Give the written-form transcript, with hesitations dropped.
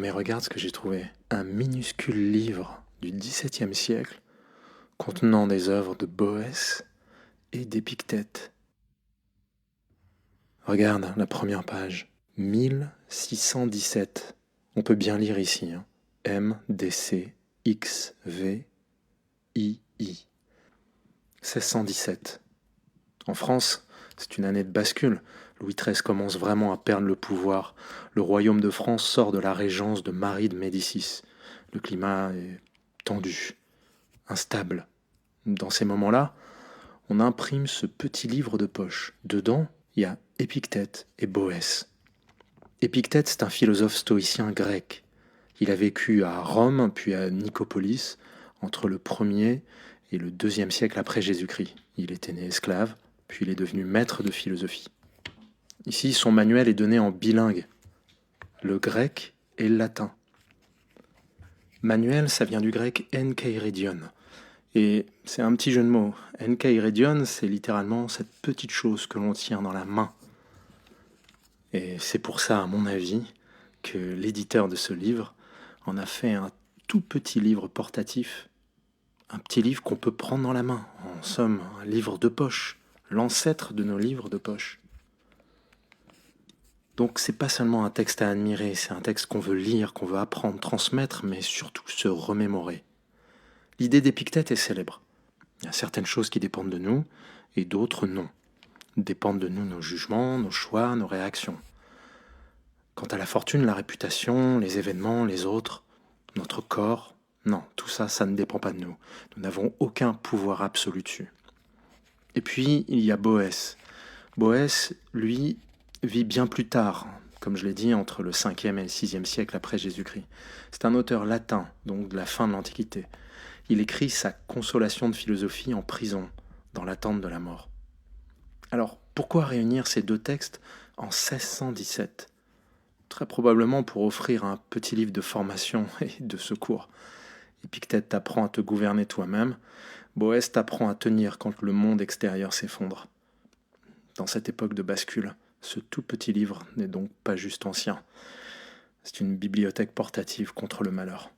mais regarde ce que j'ai trouvé. Un minuscule livre du XVIIe siècle contenant des œuvres de Boès et d'Épictète. Regarde la première page. 1617. On peut bien lire ici. M, D, C, X, V, I, I. 1617. En France, c'est une année de bascule. Louis XIII commence vraiment à perdre le pouvoir. Le royaume de France sort de la régence de Marie de Médicis. Le climat est tendu, instable. Dans ces moments-là, on imprime ce petit livre de poche. Dedans, il y a Épictète et Boès. Épictète, c'est un philosophe stoïcien grec. Il a vécu à Rome, puis à Nicopolis, entre le 1er et le 2e siècle après Jésus-Christ. Il était né esclave, puis il est devenu maître de philosophie. Ici, son manuel est donné en bilingue, le grec et le latin. Manuel, ça vient du grec enkeiridion. Et c'est un petit jeu de mots. Enkeiridion, c'est littéralement cette petite chose que l'on tient dans la main. Et c'est pour ça, à mon avis, que l'éditeur de ce livre en a fait un tout petit livre portatif. Un petit livre qu'on peut prendre dans la main. En somme, un livre de poche. L'ancêtre de nos livres de poche. Donc c'est pas seulement un texte à admirer, c'est un texte qu'on veut lire, qu'on veut apprendre, transmettre, mais surtout se remémorer. L'idée d'Épictète est célèbre. Il y a certaines choses qui dépendent de nous, et d'autres non. Dépendent de nous nos jugements, nos choix, nos réactions. Quant à la fortune, la réputation, les événements, les autres, notre corps, non, tout ça, ça ne dépend pas de nous. Nous n'avons aucun pouvoir absolu dessus. Et puis, il y a Boès. Boès, lui, vit bien plus tard, comme je l'ai dit, entre le 5e et le 6e siècle après Jésus-Christ. C'est un auteur latin, donc de la fin de l'Antiquité. Il écrit sa consolation de philosophie en prison, dans l'attente de la mort. Alors, pourquoi réunir ces deux textes en 1617 ? Très probablement pour offrir un petit livre de formation et de secours. Épictète t'apprend à te gouverner toi-même, Boès t'apprend à tenir quand le monde extérieur s'effondre. Dans cette époque de bascule, ce tout petit livre n'est donc pas juste ancien. C'est une bibliothèque portative contre le malheur.